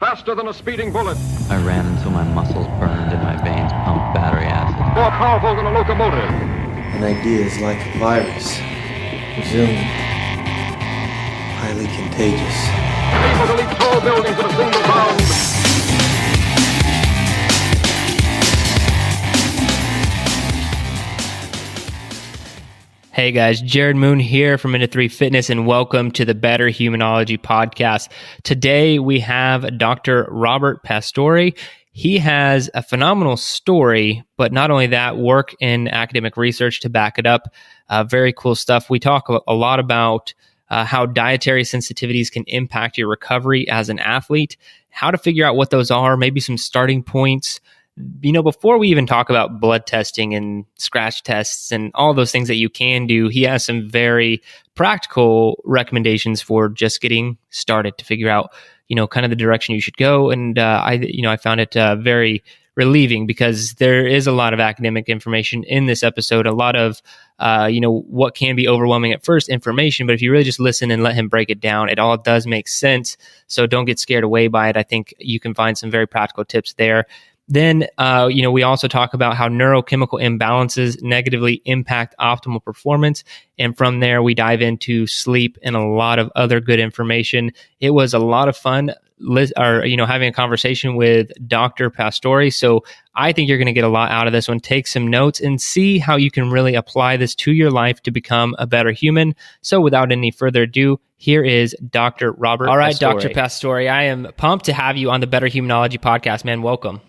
Faster than a speeding bullet. I ran until my muscles burned and my veins pumped battery acid. More powerful than a locomotive. An idea is like a virus. Resilient. Highly contagious. Able to leap tall buildings at a single bound. Hey guys, Jared Moon here from Dietary Fitness, and welcome to the Better Humanology podcast. Today we have Dr. Robert Pastore. He has a phenomenal story, but not only that, work in academic research to back it up. Very cool stuff. We talk a lot about how dietary sensitivities can impact your recovery as an athlete, how to figure out what those are, maybe some starting points. You know, before we even talk about blood testing and scratch tests and all those things that you can do, he has some very practical recommendations for just getting started to figure out, you know, kind of the direction you should go. And I found it very relieving because there is a lot of academic information in this episode, a lot of, what can be overwhelming at first information, but if you really just listen and let him break it down, it all does make sense. So don't get scared away by it. I think you can find some very practical tips there. Then, we also talk about how neurochemical imbalances negatively impact optimal performance. And from there, we dive into sleep and a lot of other good information. It was a lot of fun, having a conversation with Dr. Pastore. So I think you're going to get a lot out of this one. Take some notes and see how you can really apply this to your life to become a better human. So without any further ado, here is Dr. Robert Pastore. All right, Dr. Pastore, I am pumped to have you on the Better Humanology podcast, man. Welcome.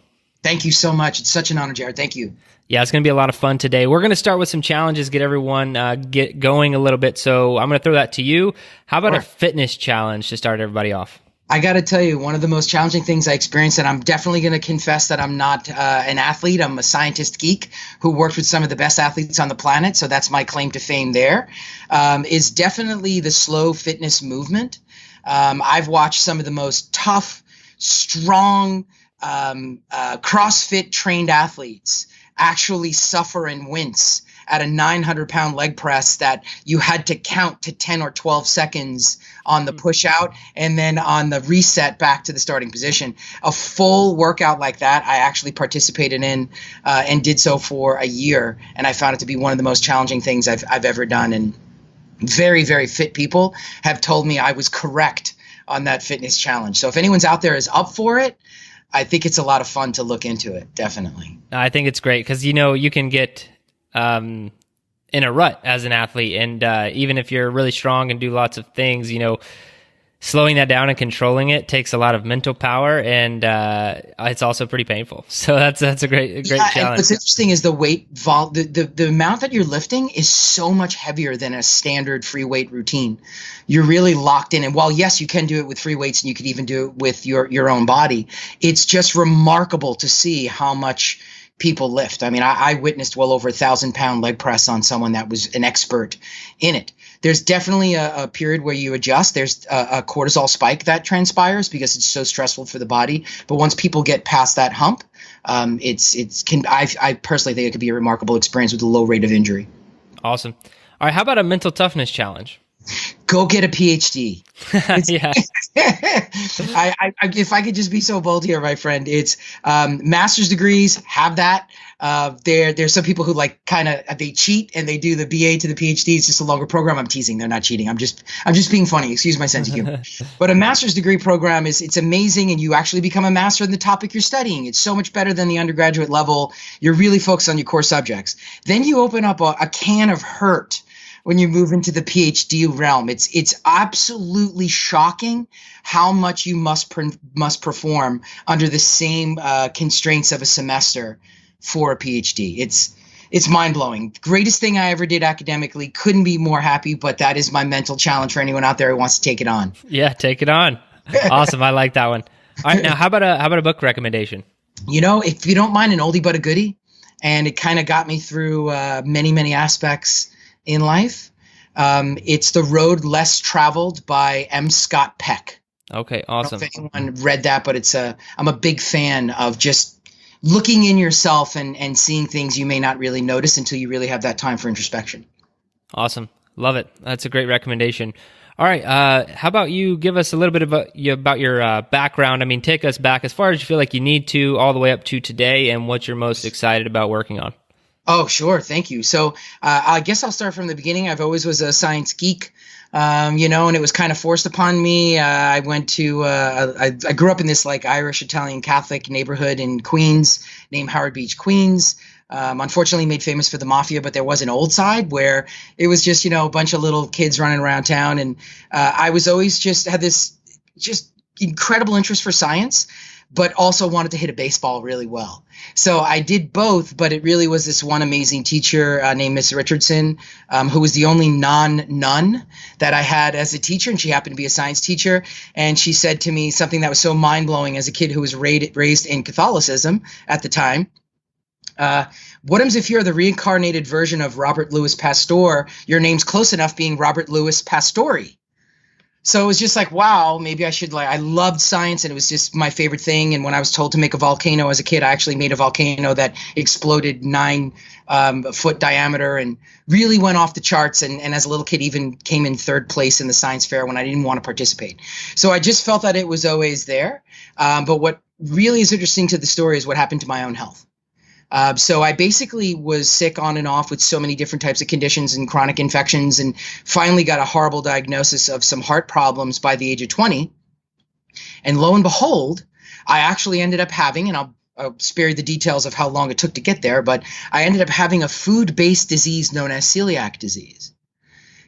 Thank you so much. It's such an honor, Jared. Thank you. Yeah, it's going to be a lot of fun today. We're going to start with some challenges, get everyone get going a little bit. So I'm going to throw that to you. How about a fitness challenge to start everybody off? I got to tell you, one of the most challenging things I experienced, and I'm definitely going to confess that I'm not an athlete. I'm a scientist geek who worked with some of the best athletes on the planet. So that's my claim to fame there, is definitely the slow fitness movement. I've watched some of the most tough, strong, CrossFit trained athletes actually suffer and wince at a 900-pound leg press that you had to count to 10 or 12 seconds on the push out and then on the reset back to the starting position. A full workout like that I actually participated in and did so for a year, and I found it to be one of the most challenging things I've ever done. And very, very fit people have told me I was correct on that fitness challenge. So if anyone's out there is up for it, I think it's a lot of fun to look into it, definitely. I think it's great because, you can get in a rut as an athlete. And even if you're really strong and do lots of things, slowing that down and controlling it takes a lot of mental power, and it's also pretty painful. So that's a great challenge. And what's interesting is the weight the amount that you're lifting is so much heavier than a standard free weight routine. You're really locked in. And while yes, you can do it with free weights and you could even do it with your own body, it's just remarkable to see how much people lift. I mean, I witnessed well over 1,000-pound leg press on someone that was an expert in it. There's definitely a period where you adjust. There's a cortisol spike that transpires because it's so stressful for the body. But once people get past that hump, I personally think it could be a remarkable experience with a low rate of injury. Awesome. All right, how about a mental toughness challenge? Go get a PhD. Yeah. If I could just be so bold here, my friend, it's master's degrees. Have that. There's some people who they cheat and they do the BA to the PhD. It's just a longer program. I'm teasing. They're not cheating. I'm just being funny. Excuse my sense of humor. But a master's degree program it's amazing, and you actually become a master in the topic you're studying. It's so much better than the undergraduate level. You're really focused on your core subjects. Then you open up a can of hurt when you move into the PhD realm. It's absolutely shocking how much you must perform under the same constraints of a semester for a PhD. It's mind-blowing. Greatest thing I ever did academically. Couldn't be more happy, but that is my mental challenge for anyone out there who wants to take it on. Yeah, take it on. Awesome. I like that one. All right, now how about a book recommendation? If you don't mind, an oldie but a goodie, and it kind of got me through many, many aspects in life. It's The Road Less Traveled by M. Scott Peck. Okay, awesome. I don't know if anyone read that, but I'm a big fan of just looking in yourself and seeing things you may not really notice until you really have that time for introspection. Awesome. Love it. That's a great recommendation. All right. How about you give us a little bit about your background? I mean, take us back as far as you feel like you need to, all the way up to today, and what you're most excited about working on. Oh, sure. Thank you. So I guess I'll start from the beginning. I've always was a science geek, and it was kind of forced upon me. I went to I grew up in this like Irish Italian Catholic neighborhood in Queens named Howard Beach, Queens. Unfortunately made famous for the mafia, but there was an old side where it was just, a bunch of little kids running around town. And I was always just had this just incredible interest for science, but also wanted to hit a baseball really well. So I did both, but it really was this one amazing teacher named Miss Richardson, who was the only non-nun that I had as a teacher, and she happened to be a science teacher. And she said to me something that was so mind-blowing as a kid who was raised in Catholicism at the time. What happens if you're the reincarnated version of Robert Louis Pastore? Your name's close enough being Robert Louis Pastore. So it was just like, wow, maybe I should I loved science and it was just my favorite thing. And when I was told to make a volcano as a kid, I actually made a volcano that exploded 9-foot diameter and really went off the charts. And as a little kid, even came in third place in the science fair when I didn't want to participate. So I just felt that it was always there. But what really is interesting to the story is what happened to my own health. So I basically was sick on and off with so many different types of conditions and chronic infections, and finally got a horrible diagnosis of some heart problems by the age of 20. And lo and behold, I actually ended up having, and I'll spare you the details of how long it took to get there, but I ended up having a food-based disease known as celiac disease.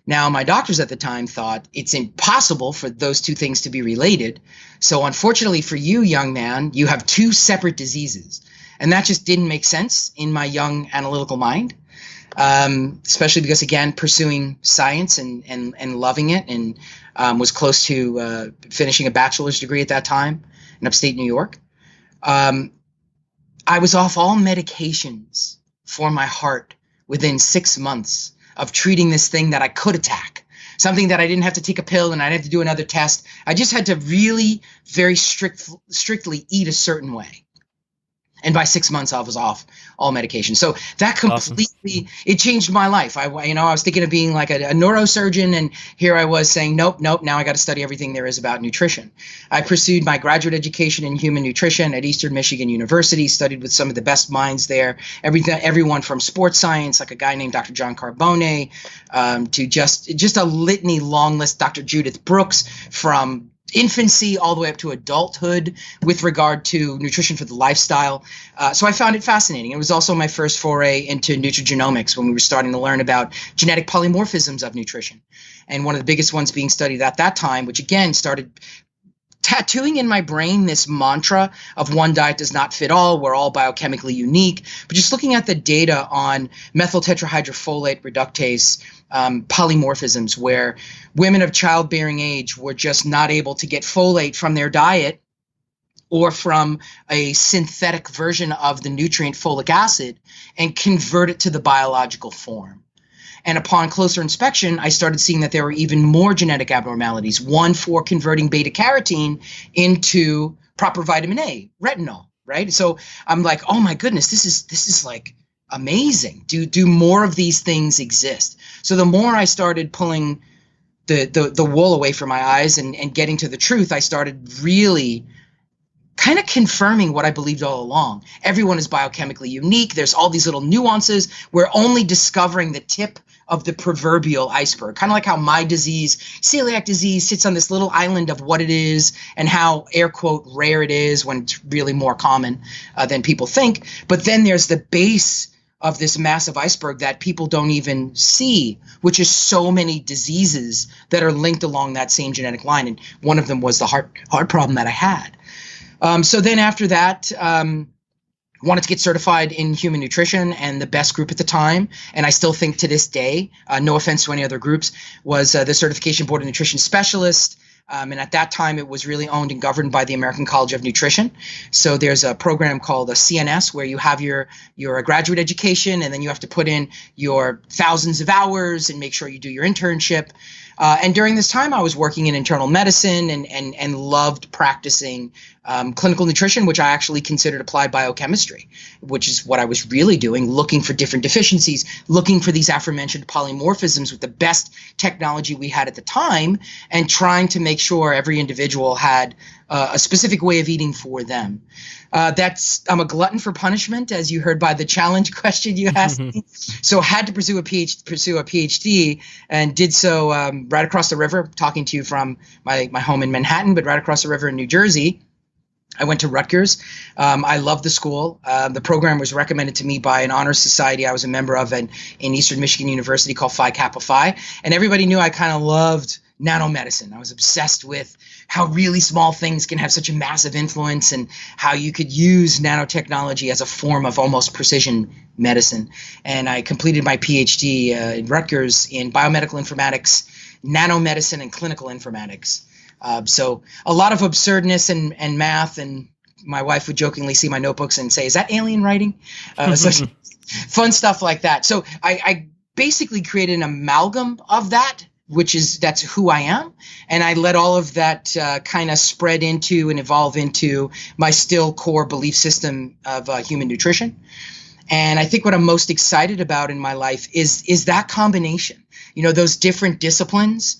Now, my doctors at the time thought it's impossible for those two things to be related. So unfortunately for you, young man, you have two separate diseases. And that just didn't make sense in my young analytical mind, especially because, again, pursuing science and loving it, and was close to finishing a bachelor's degree at that time in upstate New York. I was off all medications for my heart within 6 months of treating this thing that I could attack, something that I didn't have to take a pill and I didn't have to do another test. I just had to really very strictly eat a certain way. And by 6 months, I was off all medication. So that completely, it changed my life. I was thinking of being like a neurosurgeon, and here I was saying, nope, now I got to study everything there is about nutrition. I pursued my graduate education in human nutrition at Eastern Michigan University, studied with some of the best minds there, everyone from sports science, like a guy named Dr. John Carbone, to just a litany, long list, Dr. Judith Brooks, from infancy all the way up to adulthood with regard to nutrition for the lifestyle. So I found it fascinating. It was also my first foray into nutrigenomics when we were starting to learn about genetic polymorphisms of nutrition. And one of the biggest ones being studied at that time, which again started tattooing in my brain this mantra of one diet does not fit all, we're all biochemically unique, but just looking at the data on methyl tetrahydrofolate reductase polymorphisms, where women of childbearing age were just not able to get folate from their diet or from a synthetic version of the nutrient folic acid and convert it to the biological form. And upon closer inspection, I started seeing that there were even more genetic abnormalities, one for converting beta carotene into proper vitamin A, retinol, right? So I'm like, oh my goodness, this is like amazing. Do more of these things exist? So the more I started pulling the wool away from my eyes and getting to the truth, I started really kind of confirming what I believed all along. Everyone is biochemically unique. There's all these little nuances. We're only discovering the tip of the proverbial iceberg, kind of like how my disease, celiac disease, sits on this little island of what it is and how, air quote, rare it is when it's really more common than people think. But then there's the base of this massive iceberg that people don't even see, which is so many diseases that are linked along that same genetic line. And one of them was the heart problem that I had. So then after that, wanted to get certified in human nutrition, and the best group at the time, and I still think to this day, no offense to any other groups, was the Certification Board of Nutrition Specialist. And at that time, it was really owned and governed by the American College of Nutrition. So there's a program called a CNS where you have your graduate education, and then you have to put in your thousands of hours and make sure you do your internship. And during this time, I was working in internal medicine and loved practicing clinical nutrition, which I actually considered applied biochemistry, which is what I was really doing, looking for different deficiencies, looking for these aforementioned polymorphisms with the best technology we had at the time, and trying to make sure every individual had a specific way of eating for them. I'm a glutton for punishment, as you heard by the challenge question you asked me. So had to pursue a PhD, and did so right across the river, talking to you from my home in Manhattan, but right across the river in New Jersey. I went to Rutgers. I loved the school. The program was recommended to me by an honor society I was a member of in Eastern Michigan University called Phi Kappa Phi. And everybody knew I kind of loved nanomedicine. I was obsessed with how really small things can have such a massive influence, and how you could use nanotechnology as a form of almost precision medicine. And I completed my PhD at Rutgers in biomedical informatics, nanomedicine, and clinical informatics. So a lot of absurdness and math, and my wife would jokingly see my notebooks and say, "Is that alien writing?" So fun stuff like that. So I basically created an amalgam of that, that's who I am. And I let all of that kind of spread into and evolve into my still core belief system of human nutrition. And I think what I'm most excited about in my life is that combination, those different disciplines.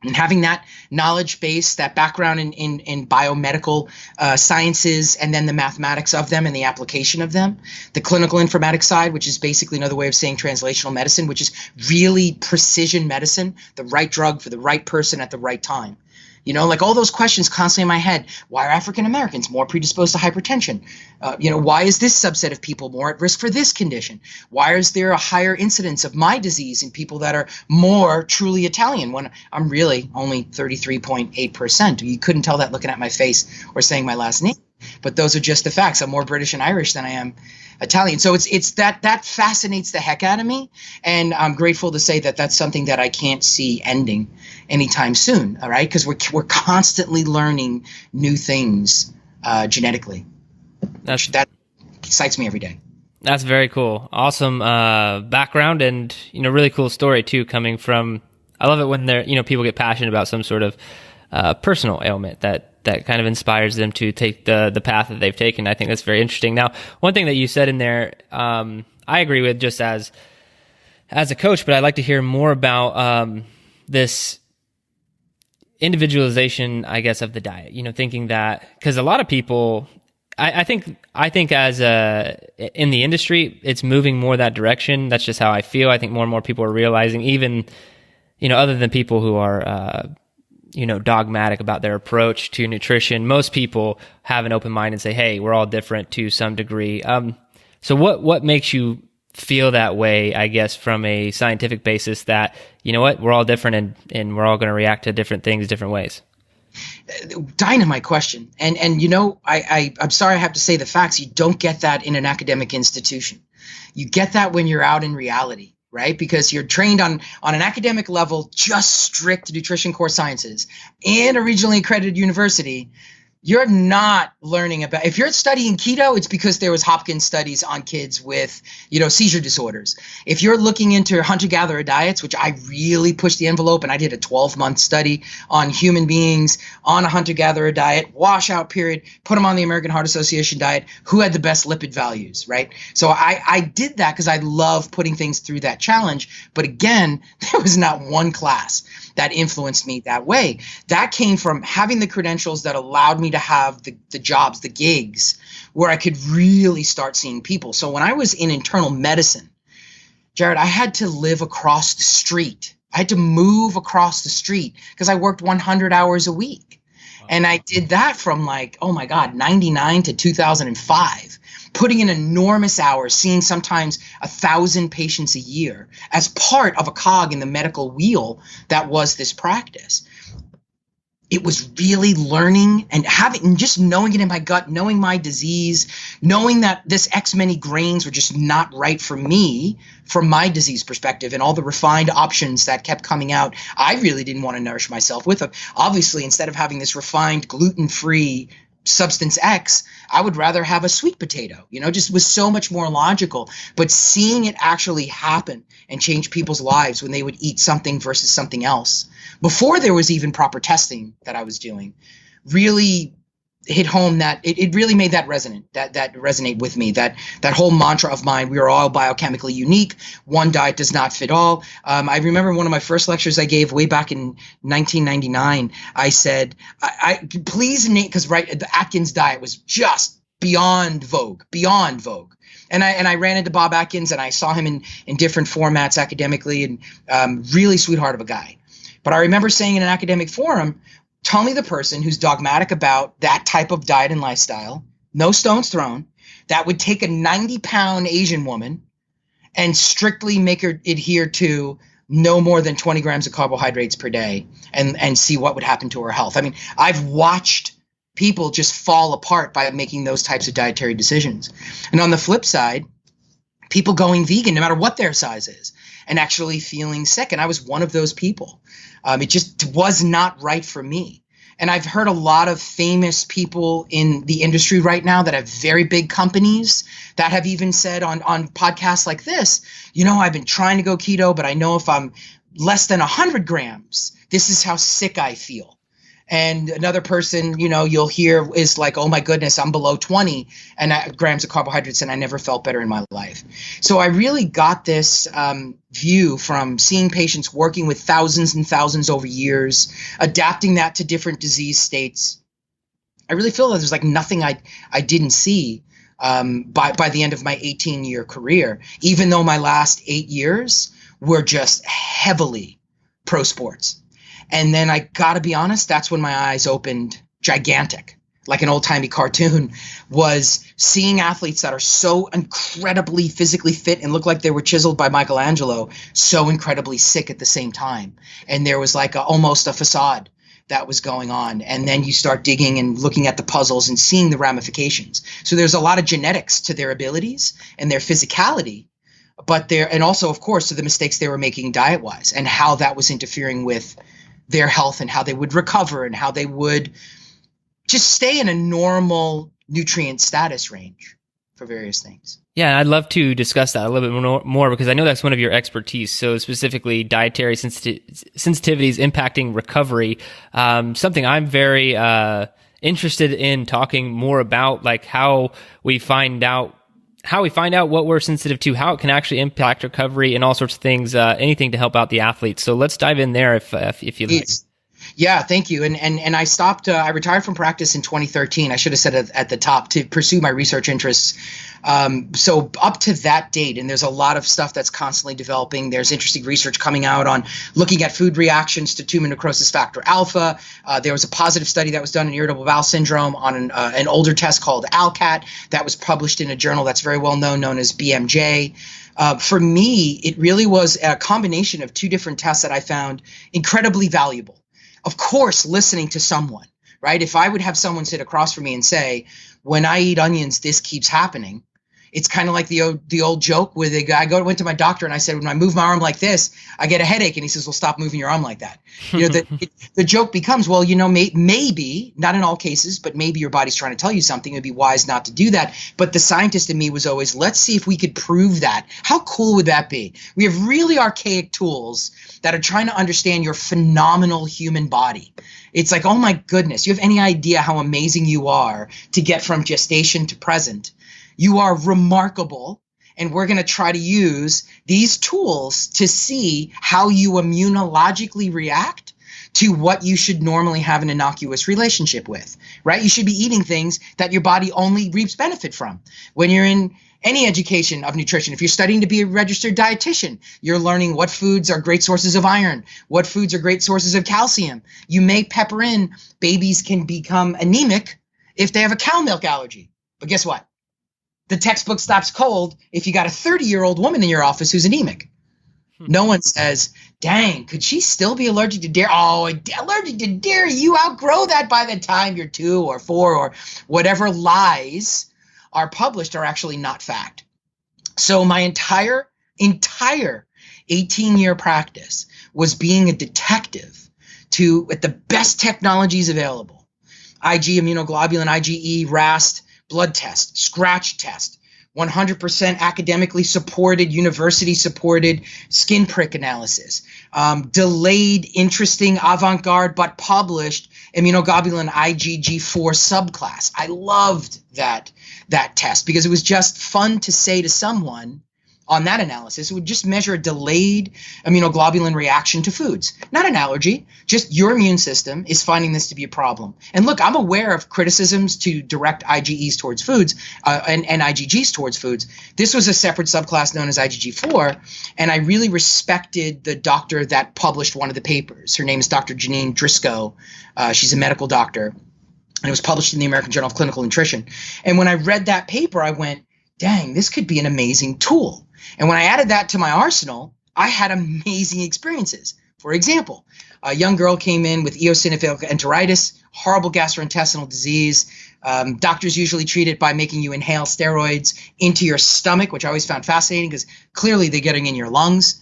And having that knowledge base, that background in biomedical sciences, and then the mathematics of them and the application of them, the clinical informatics side, which is basically another way of saying translational medicine, which is really precision medicine, the right drug for the right person at the right time. Like all those questions constantly in my head. Why are African Americans more predisposed to hypertension? Why is this subset of people more at risk for this condition? Why is there a higher incidence of my disease in people that are more truly Italian when I'm really only 33.8%? You couldn't tell that looking at my face or saying my last name. But those are just the facts. I'm more British and Irish than I am Italian. So it's that fascinates the heck out of me. And I'm grateful to say that that's something that I can't see ending anytime soon. All right. Because we're constantly learning new things genetically. That excites me every day. That's very cool. Awesome background, and really cool story too, coming from, I love it when people get passionate about some sort of personal ailment that kind of inspires them to take the path that they've taken. I think that's very interesting. Now, one thing that you said in there, I agree with just as a coach, but I'd like to hear more about this individualization, I guess, of the diet. Thinking that, because a lot of people, I think as in the industry, it's moving more that direction. That's just how I feel. I think more and more people are realizing, even other than people who are dogmatic about their approach to nutrition, most people have an open mind and say, hey, we're all different to some degree. So what makes you feel that way, I guess, from a scientific basis, that, we're all different and we're all going to react to different things different ways? Dynamite question. And I'm sorry I have to say the facts. You don't get that in an academic institution. You get that when you're out in reality. Right? Because you're trained on an academic level, just strict nutrition core sciences in a regionally accredited university. You're not learning about, if you're studying keto, it's because there was Hopkins studies on kids with, seizure disorders. If you're looking into hunter-gatherer diets, which I really pushed the envelope, and I did a 12-month study on human beings on a hunter-gatherer diet, washout period, put them on the American Heart Association diet, who had the best lipid values, right? So I did that because I love putting things through that challenge. But again, there was not one class that influenced me that way. That came from having the credentials that allowed me to have the jobs, the gigs, where I could really start seeing people. So when I was in internal medicine, Jared, I had to live across the street. I had to move across the street because I worked 100 hours a week. And I did that from 99 to 2005, putting in enormous hours, seeing sometimes 1,000 patients a year as part of a cog in the medical wheel that was this practice. It was really learning and just knowing it in my gut, knowing my disease, knowing that this X many grains were just not right for me from my disease perspective, and all the refined options that kept coming out, I really didn't want to nourish myself with. Obviously, instead of having this refined gluten-free substance X, I would rather have a sweet potato, just was so much more logical. But seeing it actually happen and change people's lives when they would eat something versus something else before there was even proper testing that I was doing, really hit home that it really made that resonate with me, that whole mantra of mine: we are all biochemically unique, one diet does not fit all. I remember one of my first lectures I gave way back in 1999, I said, I please name, because the Atkins diet was just beyond vogue. And I ran into Bob Atkins, and I saw him in different formats academically, and really sweetheart of a guy. But I remember saying in an academic forum, tell me the person who's dogmatic about that type of diet and lifestyle, no stones thrown, that would take a 90-pound Asian woman and strictly make her adhere to no more than 20 grams of carbohydrates per day and see what would happen to her health. I mean, I've watched people just fall apart by making those types of dietary decisions. And on the flip side, people going vegan, no matter what their size is, and actually feeling sick. And I was one of those people. It just was not right for me. And I've heard a lot of famous people in the industry right now that have very big companies that have even said on podcasts like this, I've been trying to go keto, but I know if I'm less than 100 grams, this is how sick I feel. And another person, you'll hear is like, oh my goodness, I'm below 20 grams of carbohydrates and I never felt better in my life. So I really got this view from seeing patients, working with thousands and thousands over years, adapting that to different disease states. I really feel that there's like nothing I didn't see by the end of my 18-year career, even though my last 8 years were just heavily pro sports. And then I got to be honest, that's when my eyes opened gigantic, like an old-timey cartoon, was seeing athletes that are so incredibly physically fit and look like they were chiseled by Michelangelo, so incredibly sick at the same time. And there was like almost a facade that was going on. And then you start digging and looking at the puzzles and seeing the ramifications. So there's a lot of genetics to their abilities and their physicality, and also, of course, to the mistakes they were making diet-wise and how that was interfering with their health and how they would recover and how they would just stay in a normal nutrient status range for various things. Yeah, I'd love to discuss that a little bit more because I know that's one of your expertise. So specifically dietary sensitivities impacting recovery, something I'm very interested in talking more about, like how we find out what we're sensitive to, how it can actually impact recovery and all sorts of things, anything to help out the athletes. So let's dive in there if you like. Yeah, thank you. And I stopped, I retired from practice in 2013. I should have said it at the top, to pursue my research interests. So up to that date, and there's a lot of stuff that's constantly developing. There's interesting research coming out on looking at food reactions to tumor necrosis factor alpha. There was a positive study that was done in irritable bowel syndrome on an older test called ALCAT that was published in a journal that's very well known as BMJ. For me, it really was a combination of two different tests that I found incredibly valuable. Of course, listening to someone, right? If I would have someone sit across from me and say, when I eat onions, this keeps happening. It's kind of like the old joke where the guy went to my doctor and I said, when I move my arm like this, I get a headache. And he says, well, stop moving your arm like that. The joke becomes, well, maybe, not in all cases, but maybe your body's trying to tell you something. It'd be wise not to do that. But the scientist in me was always, let's see if we could prove that. How cool would that be? We have really archaic tools that are trying to understand your phenomenal human body. It's like, oh my goodness, you have any idea how amazing you are to get from gestation to present? You are remarkable, and we're going to try to use these tools to see how you immunologically react to what you should normally have an innocuous relationship with, right? You should be eating things that your body only reaps benefit from. When you're in any education of nutrition, if you're studying to be a registered dietitian, you're learning what foods are great sources of iron, what foods are great sources of calcium. You may pepper in babies can become anemic if they have a cow milk allergy. But guess what? The textbook stops cold if you got a 30-year-old woman in your office who's anemic. No one says, dang, could she still be allergic to dairy? Oh, allergic to dairy, you outgrow that by the time you're 2 or 4 or whatever lies are published are actually not fact. So my entire 18-year practice was being a detective at the best technologies available. IG immunoglobulin, IgE, RAST, blood test, scratch test, 100% academically supported, university supported skin prick analysis, delayed, interesting, avant-garde, but published immunoglobulin IgG4 subclass. I loved that test because it was just fun to say to someone on that analysis. It would just measure a delayed immunoglobulin reaction to foods, not an allergy, just your immune system is finding this to be a problem. And look, I'm aware of criticisms to direct IgEs towards foods and IgGs towards foods. This was a separate subclass known as IgG4, and I really respected the doctor that published one of the papers. Her name is Dr. Janine Driscoll. She's a medical doctor, and it was published in the American Journal of Clinical Nutrition. And when I read that paper, I went, dang, this could be an amazing tool. And when I added that to my arsenal, I had amazing experiences. For example, a young girl came in with eosinophilic enteritis, horrible gastrointestinal disease. Doctors usually treat it by making you inhale steroids into your stomach, which I always found fascinating because clearly they're getting in your lungs.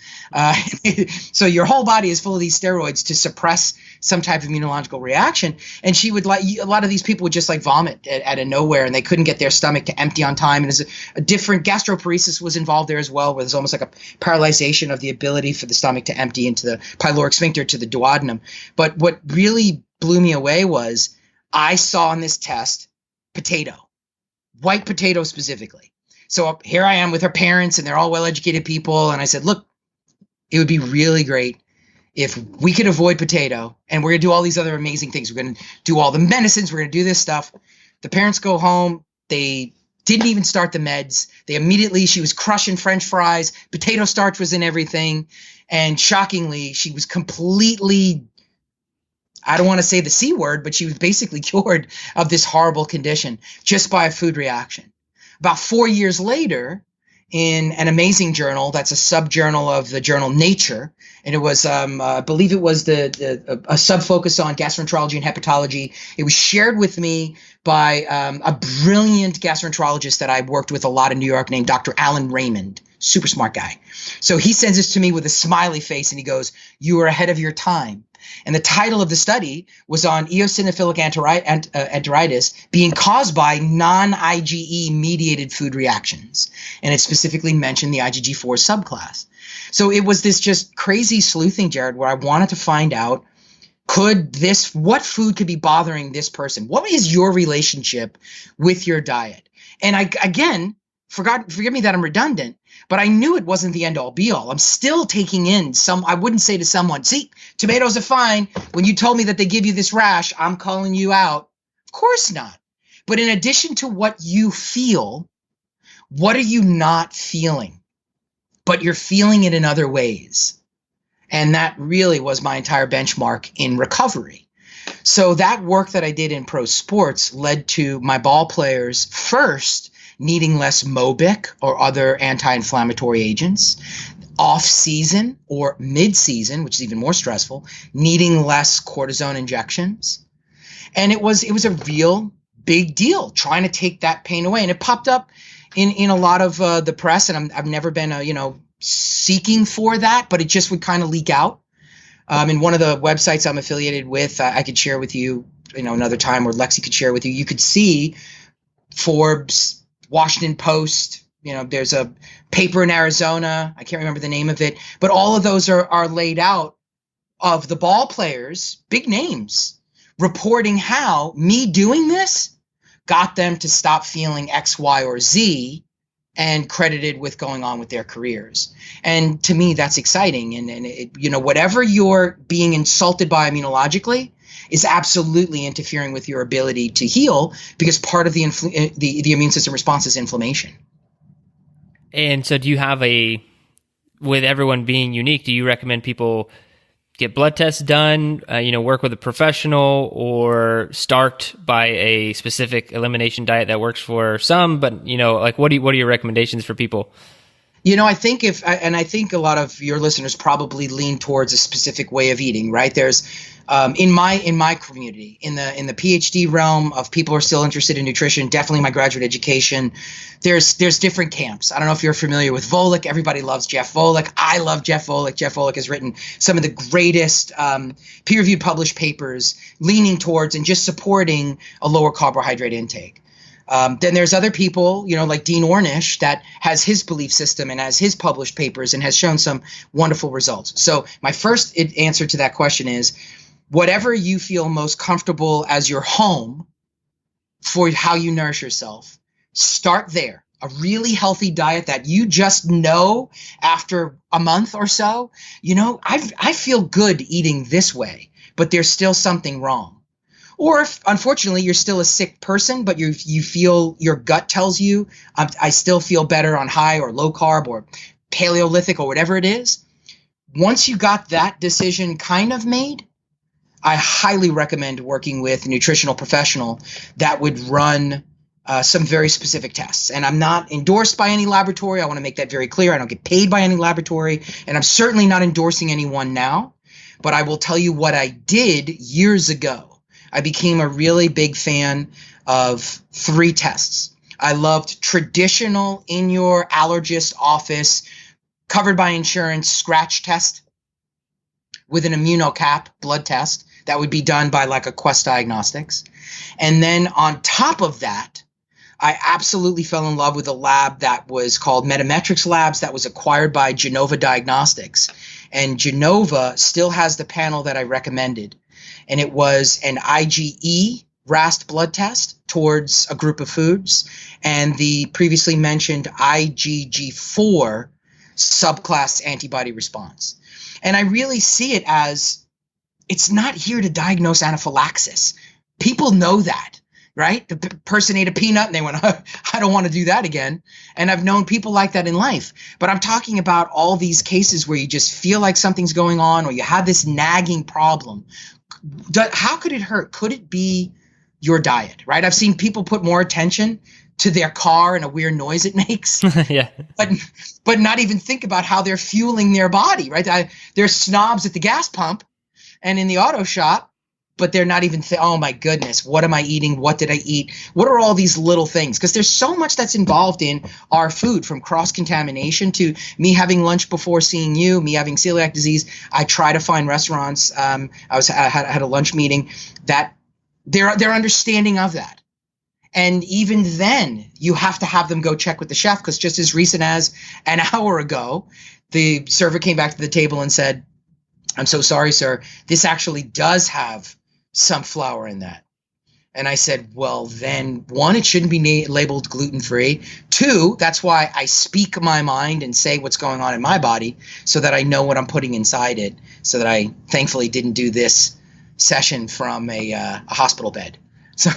So your whole body is full of these steroids to suppress some type of immunological reaction. And she would a lot of these people would just vomit out of nowhere, and they couldn't get their stomach to empty on time. And there's a different gastroparesis was involved there as well, where there's almost like a paralyzation of the ability for the stomach to empty into the pyloric sphincter to the duodenum. But what really blew me away was I saw in this test potato, white potato specifically. So here I am with her parents, and they're all well-educated people. And I said, look, it would be really great if we could avoid potato, and we're going to do all these other amazing things. We're going to do all the medicines. We're going to do this stuff. The parents go home. They didn't even start the meds. She was crushing French fries. Potato starch was in everything. And shockingly, she was completely, I don't want to say the C word, but she was basically cured of this horrible condition just by a food reaction. About 4 years later, in an amazing journal that's a subjournal of the journal Nature, and it was, I believe it was a sub-focus on gastroenterology and hepatology. It was shared with me by a brilliant gastroenterologist that I worked with a lot in New York named Dr. Alan Raymond, super smart guy. So he sends this to me with a smiley face, and he goes, "You are ahead of your time." And the title of the study was on eosinophilic enteritis being caused by non-IgE mediated food reactions. And it specifically mentioned the IgG4 subclass. So it was this just crazy sleuthing, Jared, where I wanted to find out, what food could be bothering this person? What is your relationship with your diet? And forgive me that I'm redundant, but I knew it wasn't the end all be all. I'm still taking in I wouldn't say to someone, see, tomatoes are fine. When you told me that they give you this rash, I'm calling you out. Of course not. But in addition to what you feel, what are you not feeling? But you're feeling it in other ways. And that really was my entire benchmark in recovery. So that work that I did in pro sports led to my ball players first needing less Mobic or other anti-inflammatory agents, off-season or mid-season, which is even more stressful, needing less cortisone injections. And it was a real big deal trying to take that pain away. And it popped up in a lot of the press, and I've never been seeking for that, but it just would kind of leak out. In one of the websites I'm affiliated with, I could share with you, another time, or Lexi could share with you. You could see Forbes, Washington Post, there's a paper in Arizona. I can't remember the name of it, but all of those are laid out of the ball players, big names, reporting how me doing this got them to stop feeling X, Y, or Z and credited with going on with their careers. And to me, that's exciting. And whatever you're being insulted by immunologically is absolutely interfering with your ability to heal, because part of the immune system response is inflammation. And so do you have with everyone being unique, do you recommend people get blood tests done, work with a professional, or start by a specific elimination diet that works for some, but, what are your recommendations for people? I think I think a lot of your listeners probably lean towards a specific way of eating, right? There's in my community, in the PhD realm of people who are still interested in nutrition, definitely my graduate education, there's different camps. I don't know if you're familiar with Volek. Everybody loves Jeff Volek. I love Jeff Volek. Jeff Volek has written some of the greatest peer-reviewed published papers leaning towards and just supporting a lower carbohydrate intake. Then there's other people, like Dean Ornish, that has his belief system and has his published papers and has shown some wonderful results. So my first answer to that question is, whatever you feel most comfortable as your home for how you nourish yourself, start there. A really healthy diet that you just know after a month or so, I feel good eating this way, but there's still something wrong. Or if, unfortunately, you're still a sick person, but you feel your gut tells you, I still feel better on high or low carb or Paleolithic or whatever it is. Once you got that decision kind of made, I highly recommend working with a nutritional professional that would run some very specific tests. And I'm not endorsed by any laboratory. I want to make that very clear. I don't get paid by any laboratory, and I'm certainly not endorsing anyone now. But I will tell you what I did years ago. I became a really big fan of 3 tests. I loved traditional in your allergist office, covered by insurance scratch test with an immunocap blood test that would be done by like a Quest Diagnostics. And then on top of that, I absolutely fell in love with a lab that was called Metametrics Labs that was acquired by Genova Diagnostics. And Genova still has the panel that I recommended. And it was an IgE RAST blood test towards a group of foods and the previously mentioned IgG4 subclass antibody response. And I really see it as, it's not here to diagnose anaphylaxis. People know that. Right? The person ate a peanut and they went, I don't want to do that again. And I've known people like that in life. But I'm talking about all these cases where you just feel like something's going on or you have this nagging problem. How could it hurt? Could it be your diet? Right? I've seen people put more attention to their car and a weird noise it makes. Yeah. But not even think about how they're fueling their body. Right? They're snobs at the gas pump and in the auto shop. But they're not even oh my goodness, what am I eating? What did I eat? What are all these little things? Because there's so much that's involved in our food, from cross-contamination to me having lunch before seeing you, me having celiac disease. I try to find restaurants. I had a lunch meeting that they're understanding of that. And even then, you have to have them go check with the chef, because just as recent as an hour ago, the server came back to the table and said, I'm so sorry, sir, this actually does have some flour in that. And I said, well, then 1, it shouldn't be labeled gluten-free. 2, that's why I speak my mind and say what's going on in my body so that I know what I'm putting inside it, so that I thankfully didn't do this session from a hospital bed. So,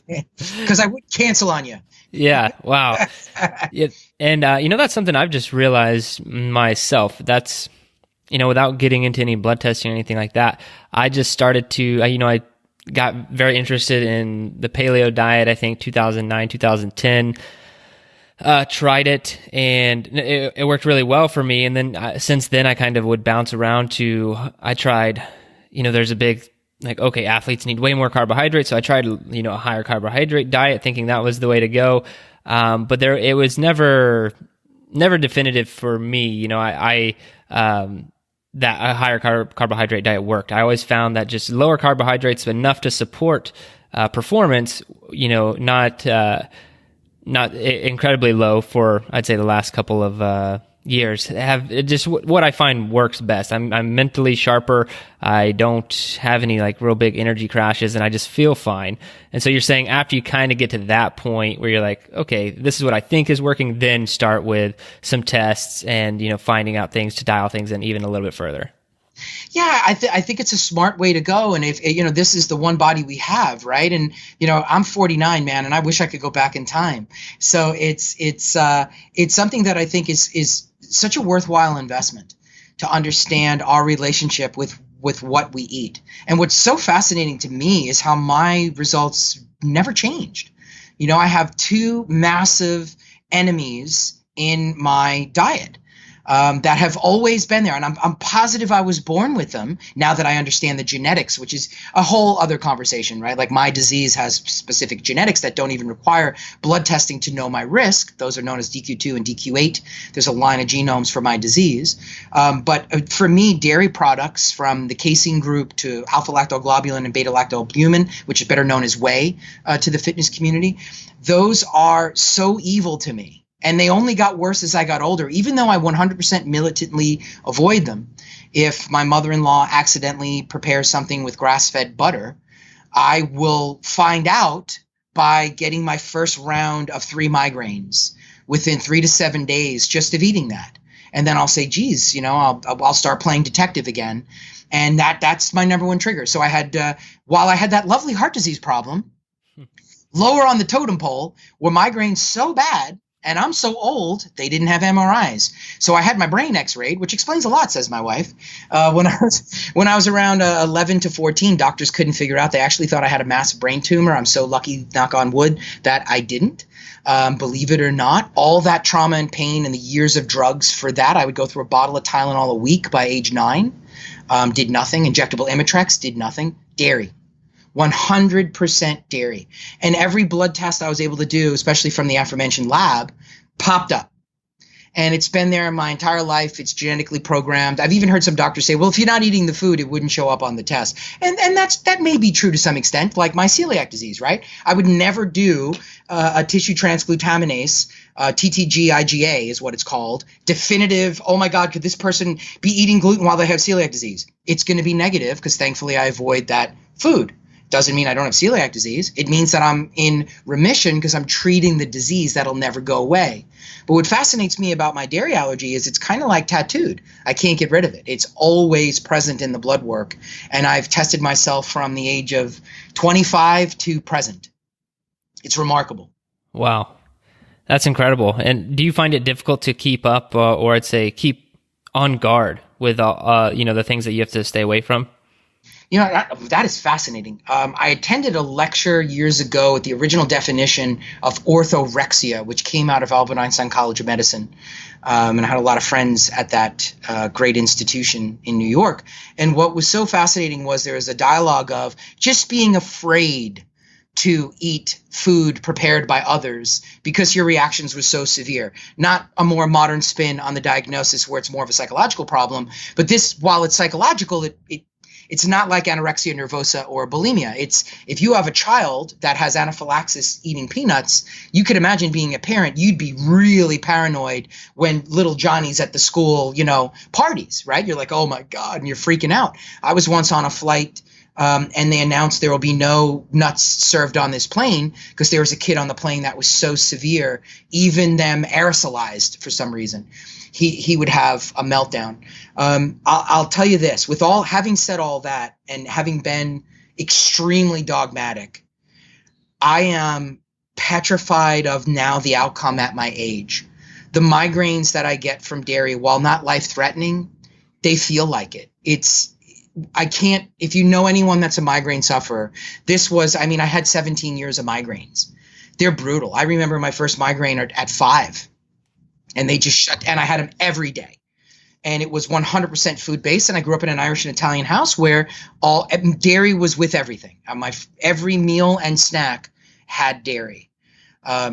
because I would cancel on you. Yeah. Wow. Yeah. And, that's something I've just realized myself. That's, without getting into any blood testing or anything like that, I just started to, I got very interested in the paleo diet, I think 2009, 2010, tried it and it worked really well for me. And then since then I kind of would bounce around to, I tried, there's a big, like, okay, athletes need way more carbohydrates. So I tried, a higher carbohydrate diet thinking that was the way to go. But it was never definitive for me. That a higher carbohydrate diet worked. I always found that just lower carbohydrates, but enough to support performance, not incredibly low for, I'd say, the last couple of years, have just what I find works best. I'm mentally sharper. I don't have any like real big energy crashes, and I just feel fine. And so you're saying after you kind of get to that point where you're like, okay, this is what I think is working, then start with some tests and, finding out things to dial things in even a little bit further. Yeah, I think it's a smart way to go. And if, this is the one body we have, right? And, I'm 49, man, and I wish I could go back in time. So it's something that I think is such a worthwhile investment to understand our relationship with what we eat. And what's so fascinating to me is how my results never changed. I have 2 massive enemies in my diet. that have always been there. And I'm positive I was born with them now that I understand the genetics, which is a whole other conversation, right? Like my disease has specific genetics that don't even require blood testing to know my risk. Those are known as DQ2 and DQ8. There's a line of genomes for my disease. But for me, dairy products from the casein group to alpha-lactoglobulin and beta-lactoalbumin, which is better known as whey to the fitness community, those are so evil to me. And they only got worse as I got older, even though I 100% militantly avoid them. If my mother-in-law accidentally prepares something with grass-fed butter, I will find out by getting my first round of 3 migraines within 3 to 7 days just of eating that. And then I'll say, geez, I'll start playing detective again. And that's my number one trigger. So I had, while I had that lovely heart disease problem, lower on the totem pole were migraines so bad, and I'm so old, they didn't have MRIs. So I had my brain x-rayed, which explains a lot, says my wife. When I was around 11 to 14, doctors couldn't figure out. They actually thought I had a massive brain tumor. I'm so lucky, knock on wood, that I didn't. Believe it or not, all that trauma and pain and the years of drugs for that, I would go through a bottle of Tylenol a week by age 9. Did nothing. Injectable Imitrex, did nothing. Dairy. 100% dairy. And every blood test I was able to do, especially from the aforementioned lab, popped up. And it's been there my entire life. It's genetically programmed. I've even heard some doctors say, well, if you're not eating the food, it wouldn't show up on the test. And that may be true to some extent, like my celiac disease, right? I would never do a tissue transglutaminase, TTG-IgA is what it's called, definitive, oh my God, could this person be eating gluten while they have celiac disease? It's going to be negative because thankfully I avoid that food. Doesn't mean I don't have celiac disease. It means that I'm in remission because I'm treating the disease that'll never go away. But what fascinates me about my dairy allergy is it's kind of like tattooed. I can't get rid of it. It's always present in the blood work. And I've tested myself from the age of 25 to present. It's remarkable. Wow. That's incredible. And do you find it difficult to keep up or I'd say keep on guard with the things that you have to stay away from? That is fascinating. I attended a lecture years ago at the original definition of orthorexia, which came out of Albert Einstein College of Medicine. And I had a lot of friends at that great institution in New York. And what was so fascinating was there was a dialogue of just being afraid to eat food prepared by others because your reactions were so severe. Not a more modern spin on the diagnosis where it's more of a psychological problem. But this, while it's psychological, it's not like anorexia nervosa or bulimia. It's if you have a child that has anaphylaxis eating peanuts, you could imagine being a parent, you'd be really paranoid when little Johnny's at the school, parties, right? You're like, oh my God, and you're freaking out. I was once on a flight and they announced there will be no nuts served on this plane because there was a kid on the plane that was so severe, even them aerosolized for some reason. He would have a meltdown. I'll tell you this, with having said all that and having been extremely dogmatic, I am petrified of now the outcome at my age. The migraines that I get from dairy, while not life-threatening, they feel like it. If you know anyone that's a migraine sufferer, I had 17 years of migraines. They're brutal. I remember my first migraine at 5. And they just shut, and I had them every day. And it was 100% food-based. And I grew up in an Irish and Italian house where dairy was with everything. Every meal and snack had dairy.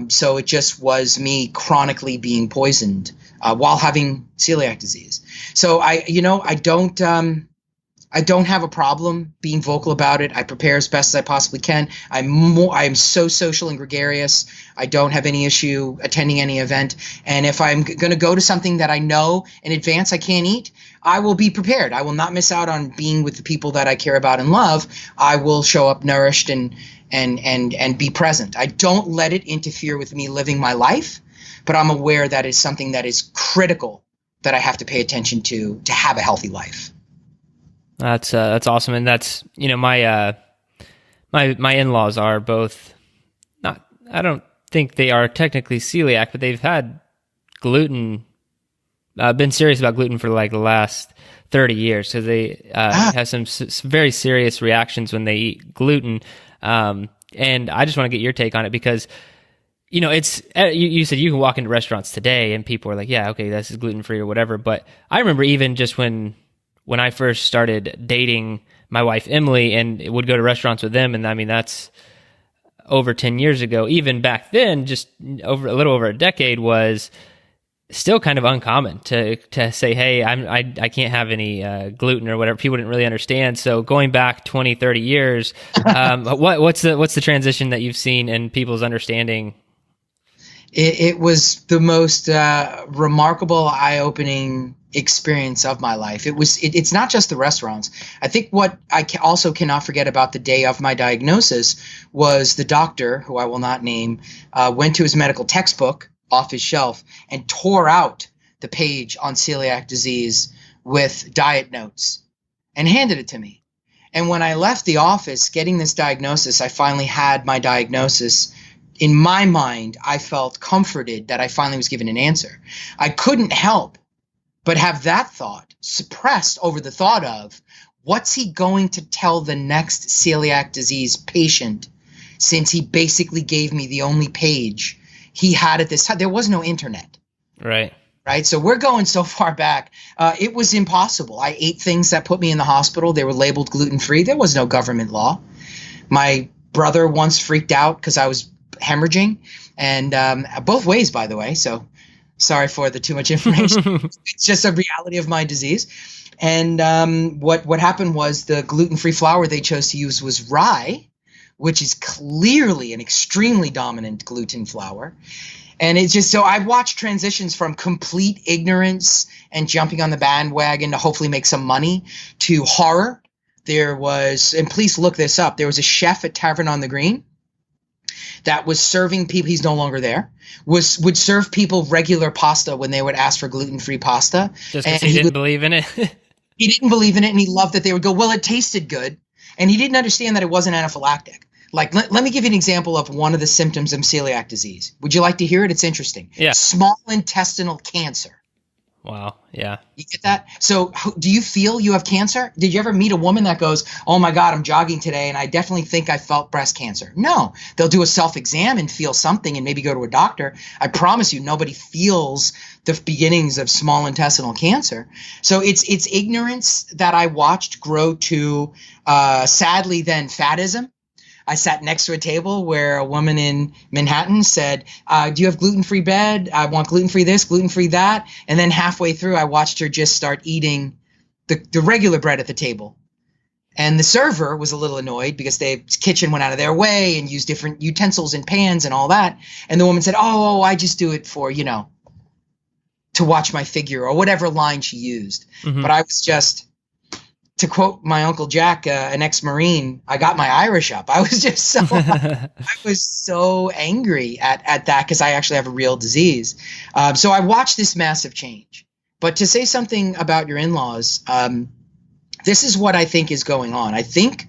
So it just was me chronically being poisoned while having celiac disease. So I don't have a problem being vocal about it. I prepare as best as I possibly can. I'm so social and gregarious. I don't have any issue attending any event. And if I'm going to go to something that I know in advance I can't eat, I will be prepared. I will not miss out on being with the people that I care about and love. I will show up nourished and be present. I don't let it interfere with me living my life, but I'm aware that it's something that is critical that I have to pay attention to have a healthy life. That's awesome, and that's my in-laws are both not. I don't think they are technically celiac, but they've had gluten. Been serious about gluten for like the last 30 years because they have some very serious reactions when they eat gluten. And I just want to get your take on it because it's you said you can walk into restaurants today and people are like, yeah, okay, this is gluten free or whatever. But I remember even just when I first started dating my wife Emily and would go to restaurants with them, and I mean that's over 10 years ago. Even back then, just a little over a decade, was still kind of uncommon to say, hey, I can't have any gluten or whatever. People didn't really understand. So going back 20, 30 years, what's the transition that you've seen in people's understanding? It was the most remarkable, eye-opening experience of my life. It's not just the restaurants. I think what I also cannot forget about the day of my diagnosis was the doctor, who I will not name, went to his medical textbook off his shelf and tore out the page on celiac disease with diet notes and handed it to me. And when I left the office getting this diagnosis, I finally had my diagnosis. In my mind, I felt comforted that I finally was given an answer. I couldn't help but have that thought suppressed over the thought of, what's he going to tell the next celiac disease patient, since he basically gave me the only page he had at this time? There was no internet. Right. So we're going so far back. It was impossible. I ate things that put me in the hospital. They were labeled gluten-free. There was no government law. My brother once freaked out because I was hemorrhaging, and both ways, by the way. So sorry for the too much information. It's just a reality of my disease. And what happened was the gluten-free flour they chose to use was rye, which is clearly an extremely dominant gluten flour. And it's just, so I watched transitions from complete ignorance and jumping on the bandwagon to hopefully make some money to horror. There was, and please look this up, there was a chef at Tavern on the Green that was serving people, he's no longer there, would serve people regular pasta when they would ask for gluten-free pasta. Just because he didn't believe in it? He didn't believe in it, and he loved that they would go, well, it tasted good. And he didn't understand that it wasn't anaphylactic. Like, let me give you an example of one of the symptoms of celiac disease. Would you like to hear it? It's interesting. Yeah. Small intestinal cancer. Wow. Yeah. You get that? So do you feel you have cancer? Did you ever meet a woman that goes, oh my God, I'm jogging today and I definitely think I felt breast cancer? No. They'll do a self-exam and feel something and maybe go to a doctor. I promise you, nobody feels the beginnings of small intestinal cancer. So it's ignorance that I watched grow to, sadly, then fatism. I sat next to a table where a woman in Manhattan said, do you have gluten-free bread? I want gluten-free this, gluten-free that. And then halfway through, I watched her just start eating the regular bread at the table. And the server was a little annoyed because the kitchen went out of their way and used different utensils and pans and all that. And the woman said, oh, I just do it for, to watch my figure, or whatever line she used. Mm-hmm. But I was just... To quote my Uncle Jack, an ex-Marine, I got my Irish up. I was just so angry at that because I actually have a real disease. So I watched this massive change. But to say something about your in-laws, this is what I think is going on. I think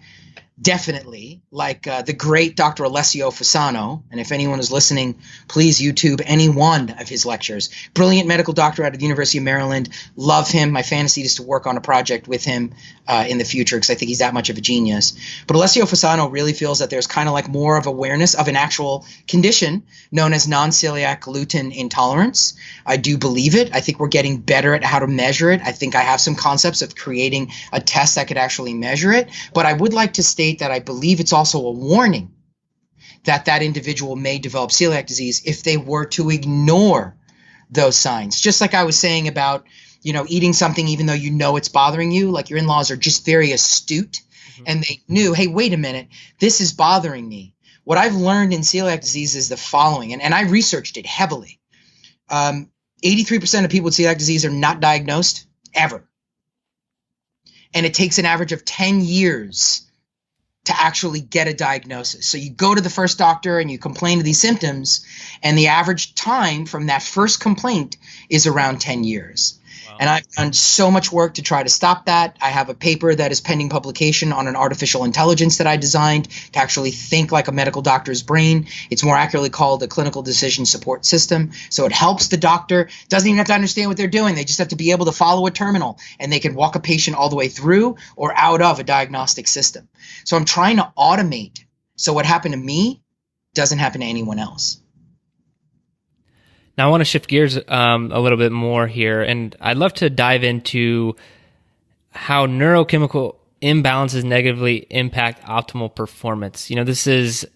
definitely, like the great Dr. Alessio Fasano, and if anyone is listening, please YouTube any one of his lectures. Brilliant medical doctor out of the University of Maryland. Love him. My fantasy is to work on a project with him in the future because I think he's that much of a genius. But Alessio Fasano really feels that there's kind of like more of awareness of an actual condition known as non-celiac gluten intolerance. I do believe it. I think we're getting better at how to measure it. I think I have some concepts of creating a test that could actually measure it. But I would like to state that I believe it's also a warning that that individual may develop celiac disease if they were to ignore those signs. Just like I was saying about, eating something even though it's bothering you, like your in-laws are just very astute and they knew, hey, wait a minute, this is bothering me. What I've learned in celiac disease is the following, and I researched it heavily. 83% of people with celiac disease are not diagnosed ever. And it takes an average of 10 years to actually get a diagnosis. So you go to the first doctor and you complain of these symptoms, and the average time from that first complaint is around 10 years. Wow. And I've done so much work to try to stop that. I have a paper that is pending publication on an artificial intelligence that I designed to actually think like a medical doctor's brain. It's more accurately called a clinical decision support system. So it helps the doctor, doesn't even have to understand what they're doing. They just have to be able to follow a terminal, and they can walk a patient all the way through or out of a diagnostic system. So I'm trying to automate so what happened to me doesn't happen to anyone else. Now I want to shift gears a little bit more here, and I'd love to dive into how neurochemical imbalances negatively impact optimal performance. This is,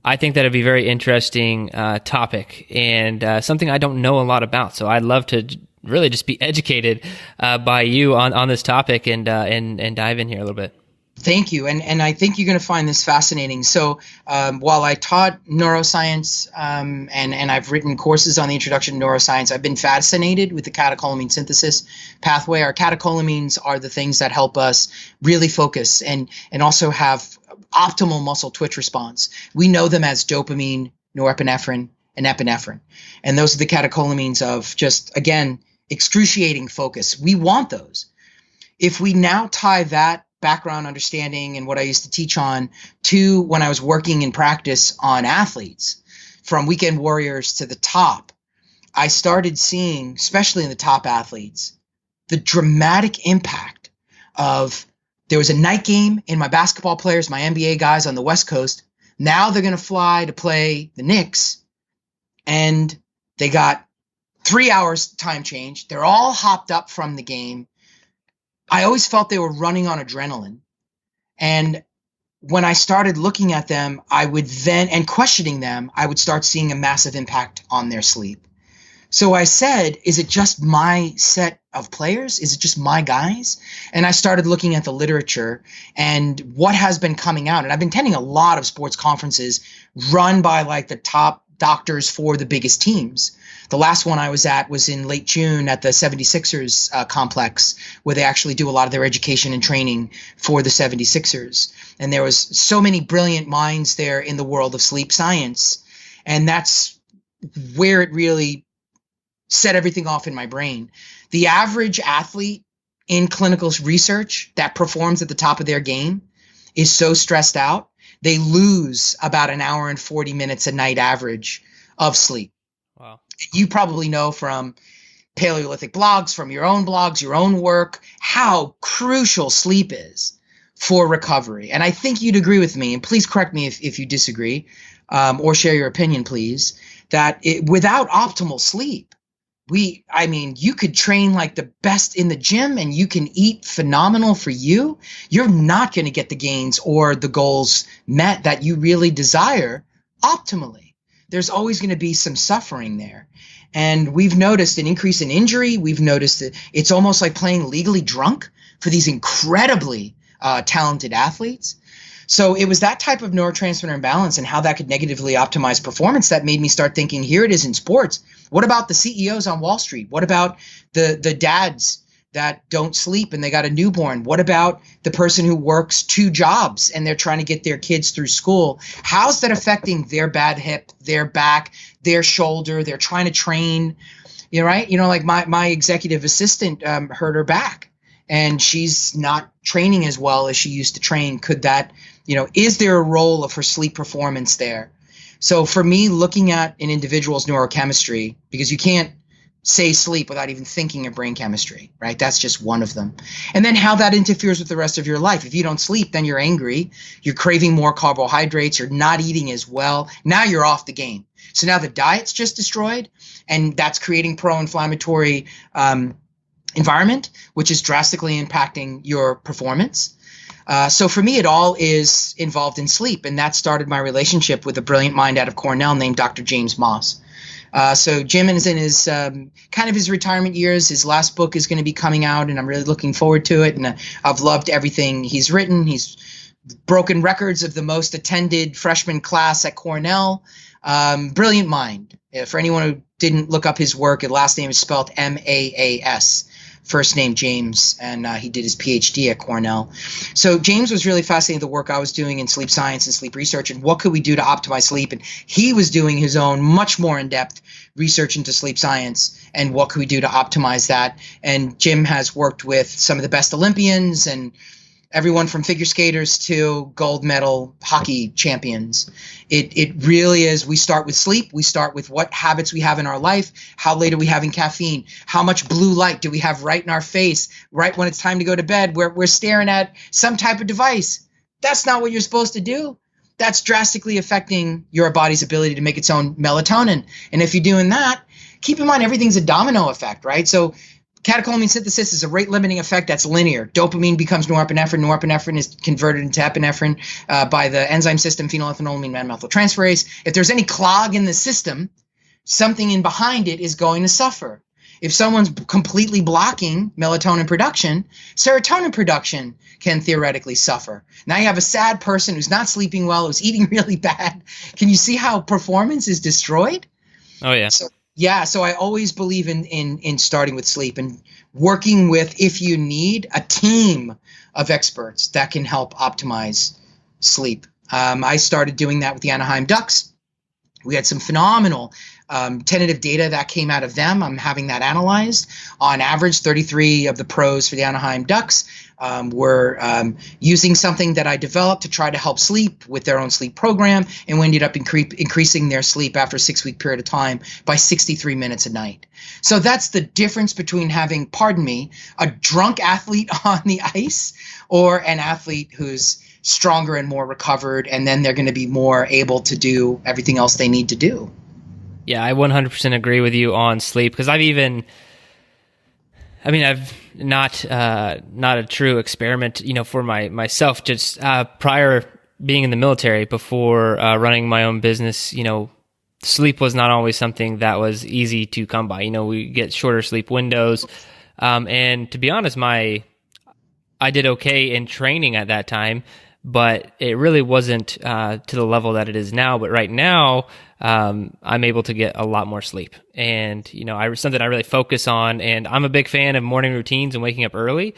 I think that it'd be a very interesting topic and something I don't know a lot about. So I'd love to really just be educated by you on this topic and dive in here a little bit. Thank you. And I think you're going to find this fascinating. So while I taught neuroscience and I've written courses on the introduction to neuroscience, I've been fascinated with the catecholamine synthesis pathway. Our catecholamines are the things that help us really focus and also have optimal muscle twitch response. We know them as dopamine, norepinephrine, and epinephrine. And those are the catecholamines of just, again, excruciating focus. We want those. If we now tie that background understanding and what I used to teach on to when I was working in practice on athletes, from weekend warriors to the top, I started seeing, especially in the top athletes, the dramatic impact of, there was a night game in my basketball players, my NBA guys on the West Coast. Now they're going to fly to play the Knicks, and they got 3 hours time change. They're all hopped up from the game. I always felt they were running on adrenaline. And when I started looking at them, I would then, and questioning them, I would start seeing a massive impact on their sleep. So I said, is it just my set of players? Is it just my guys? And I started looking at the literature and what has been coming out. And I've been attending a lot of sports conferences run by like the top doctors for the biggest teams. The last one I was at was in late June at the 76ers complex, where they actually do a lot of their education and training for the 76ers. And there was so many brilliant minds there in the world of sleep science. And that's where it really set everything off in my brain. The average athlete in clinical research that performs at the top of their game is so stressed out, they lose about an hour and 40 minutes a night average of sleep. Wow. You probably know from Paleolithic blogs, from your own blogs, your own work, how crucial sleep is for recovery. And I think you'd agree with me, and please correct me if you disagree, or share your opinion, please, that without optimal sleep, you could train like the best in the gym and you can eat phenomenal for you. You're not going to get the gains or the goals met that you really desire optimally. There's always going to be some suffering there. And we've noticed an increase in injury. We've noticed that it's almost like playing legally drunk for these incredibly talented athletes. So it was that type of neurotransmitter imbalance and how that could negatively optimize performance that made me start thinking, here it is in sports. What about the CEOs on Wall Street? What about the dads that don't sleep and they got a newborn? What about the person who works 2 jobs and they're trying to get their kids through school? How's that affecting their bad hip, their back, their shoulder? They're trying to train, right? Like my executive assistant hurt her back and she's not training as well as she used to train. Could that, is there a role of her sleep performance there? So for me, looking at an individual's neurochemistry, because you can't say sleep without even thinking of brain chemistry, right? That's just one of them. And then how that interferes with the rest of your life. If you don't sleep, then you're angry, you're craving more carbohydrates, you're not eating as well. Now you're off the game. So now the diet's just destroyed, and that's creating pro-inflammatory environment, which is drastically impacting your performance. So for me, it all is involved in sleep, and that started my relationship with a brilliant mind out of Cornell named Dr. James Moss. So Jim is in his kind of his retirement years. His last book is going to be coming out, and I'm really looking forward to it. And I've loved everything he's written. He's broken records of the most attended freshman class at Cornell. Brilliant mind. For anyone who didn't look up his work, his last name is spelled M-A-A-S. First name James, and he did his PhD at Cornell. So James was really fascinated with the work I was doing in sleep science and sleep research, and what could we do to optimize sleep? And he was doing his own much more in-depth research into sleep science and what could we do to optimize that. And Jim has worked with some of the best Olympians and everyone from figure skaters to gold medal hockey champions. It really is. We start with sleep. We start with what habits we have in our life. How late are we having caffeine? How much blue light do we have right in our face? Right when it's time to go to bed, we're staring at some type of device. That's not what you're supposed to do. That's drastically affecting your body's ability to make its own melatonin. And if you're doing that, keep in mind, everything's a domino effect, right? So catecholamine synthesis is a rate-limiting effect that's linear. Dopamine becomes norepinephrine. Norepinephrine is converted into epinephrine by the enzyme system, phenylethylamine methyltransferase. If there's any clog in the system, something in behind it is going to suffer. If someone's completely blocking melatonin production, serotonin production can theoretically suffer. Now you have a sad person who's not sleeping well, who's eating really bad. Can you see how performance is destroyed? Oh, yeah. So I always believe in starting with sleep and working with, if you need, a team of experts that can help optimize sleep. I started doing that with the Anaheim Ducks. We had some phenomenal tentative data that came out of them. I'm having that analyzed. On average, 33 of the pros for the Anaheim Ducks were using something that I developed to try to help sleep with their own sleep program, and we ended up increasing their sleep after a 6-week period of time by 63 minutes a night. So that's the difference between having, pardon me, a drunk athlete on the ice or an athlete who's stronger and more recovered, and then they're going to be more able to do everything else they need to do. Yeah, I 100% agree with you on sleep, because I've not a true experiment, for myself, just prior being in the military, before running my own business, sleep was not always something that was easy to come by. We get shorter sleep windows. And to be honest, I did okay in training at that time, but it really wasn't to the level that it is now. But right now, I'm able to get a lot more sleep, and something I really focus on. And I'm a big fan of morning routines and waking up early,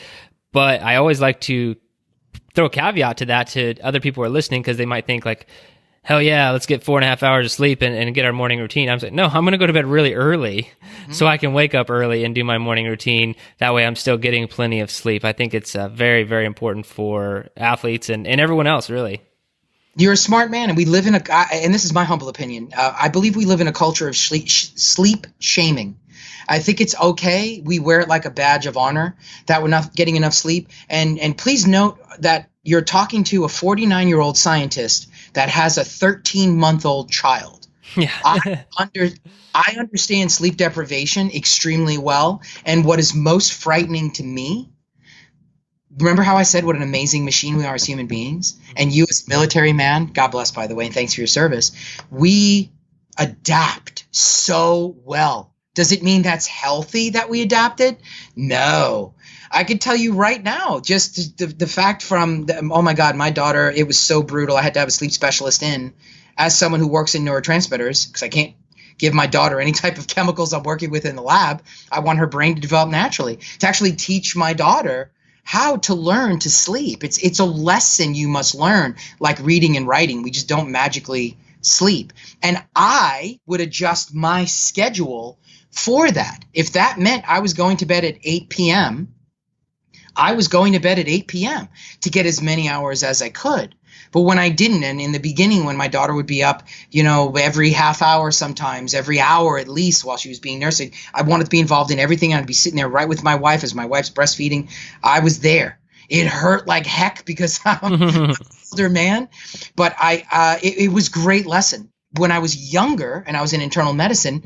but I always like to throw a caveat to that to other people who are listening, because they might think like, hell yeah, let's get 4.5 hours of sleep and get our morning routine. I'm saying, no, I'm going to go to bed really early so I can wake up early and do my morning routine. That way I'm still getting plenty of sleep. I think it's very, very important for athletes and everyone else, really. You're a smart man, and we live in and this is my humble opinion, I believe we live in a culture of sleep shaming. I think it's okay. We wear it like a badge of honor that we're not getting enough sleep. And please note that you're talking to a 49-year-old scientist that has a 13-month-old child. Yeah. I understand sleep deprivation extremely well. And what is most frightening to me, remember how I said what an amazing machine we are as human beings? And you as a military man, God bless, by the way, and thanks for your service, we adapt so well. Does it mean that's healthy that we adapted? No. I could tell you right now, just the fact oh my God, my daughter, it was so brutal. I had to have a sleep specialist in. As someone who works in neurotransmitters, because I can't give my daughter any type of chemicals I'm working with in the lab. I want her brain to develop naturally, to actually teach my daughter how to learn to sleep. It's a lesson you must learn, like reading and writing. We just don't magically sleep. And I would adjust my schedule for that. If that meant I was going to bed at 8 p.m., I was going to bed at 8 p.m. to get as many hours as I could. But when I didn't, and in the beginning when my daughter would be up, every half hour, sometimes every hour at least while she was being nursed, I wanted to be involved in everything. I'd be sitting there right with my wife as my wife's breastfeeding. I was there. It hurt like heck because I'm an older man, but it was a great lesson. When I was younger and I was in internal medicine,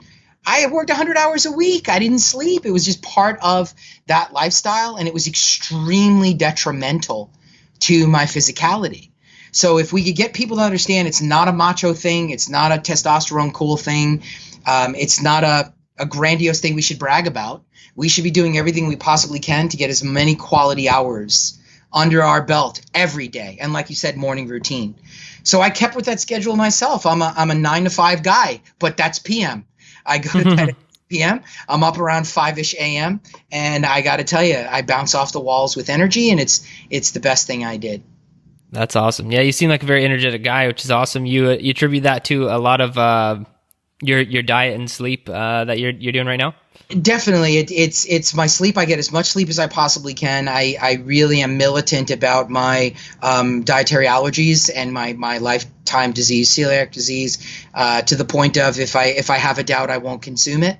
I worked 100 hours a week. I didn't sleep. It was just part of that lifestyle, and it was extremely detrimental to my physicality. So if we could get people to understand it's not a macho thing, it's not a testosterone cool thing, it's not a grandiose thing we should brag about. We should be doing everything we possibly can to get as many quality hours under our belt every day. And like you said, morning routine. So I kept with that schedule myself. I'm a 9 to 5 guy, but that's PM. I go to bed at p.m. I'm up around 5-ish a.m. and I got to tell you, I bounce off the walls with energy, and it's the best thing I did. That's awesome. Yeah, you seem like a very energetic guy, which is awesome. You attribute that to a lot of your diet and sleep that you're doing right now? Definitely. It's my sleep. I get as much sleep as I possibly can. I really am militant about my dietary allergies and my lifetime disease, celiac disease, to the point of if I have a doubt, I won't consume it.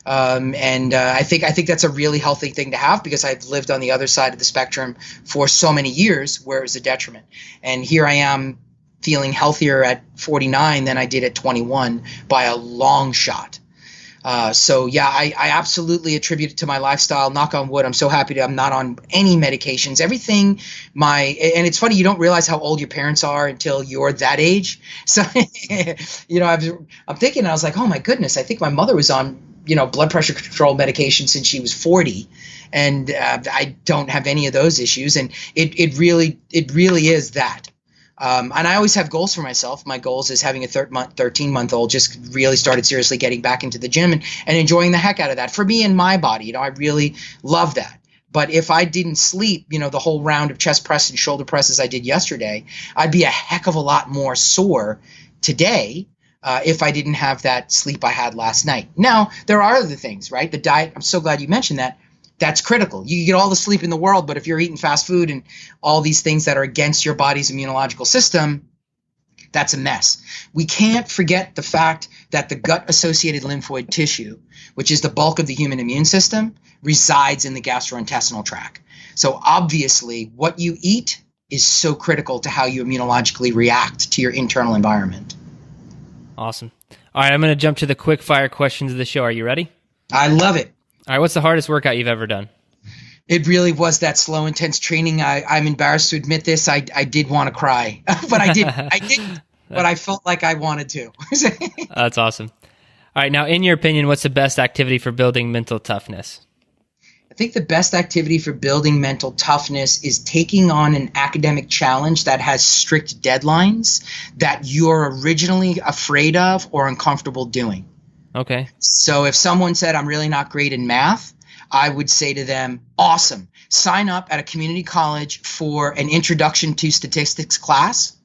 I think that's a really healthy thing to have, because I've lived on the other side of the spectrum for so many years where it was a detriment. And here I am feeling healthier at 49 than I did at 21 by a long shot. So yeah, I absolutely attribute it to my lifestyle. Knock on wood. I'm so happy I'm not on any medications. Everything and it's funny, you don't realize how old your parents are until you're that age. So, I'm thinking, I was like, oh my goodness, I think my mother was on, blood pressure control medication since she was 40. And I don't have any of those issues. And it really is that. And I always have goals for myself. My goals is having a 13-month-old just really started seriously getting back into the gym and enjoying the heck out of that. For me and my body, I really love that. But if I didn't sleep, the whole round of chest press and shoulder presses I did yesterday, I'd be a heck of a lot more sore today if I didn't have that sleep I had last night. Now, there are other things, right? The diet, I'm so glad you mentioned that. That's critical. You can get all the sleep in the world, but if you're eating fast food and all these things that are against your body's immunological system, that's a mess. We can't forget the fact that the gut-associated lymphoid tissue, which is the bulk of the human immune system, resides in the gastrointestinal tract. So obviously, what you eat is so critical to how you immunologically react to your internal environment. Awesome. All right, I'm going to jump to the quick fire questions of the show. Are you ready? I love it. All right, what's the hardest workout you've ever done? It really was that slow, intense training. I'm embarrassed to admit this. I did want to cry, but I didn't, but I felt like I wanted to. That's awesome. All right, now, in your opinion, what's the best activity for building mental toughness? I think the best activity for building mental toughness is taking on an academic challenge that has strict deadlines that you're originally afraid of or uncomfortable doing. Okay. So if someone said, I'm really not great in math, I would say to them, awesome. Sign up at a community college for an introduction to statistics class,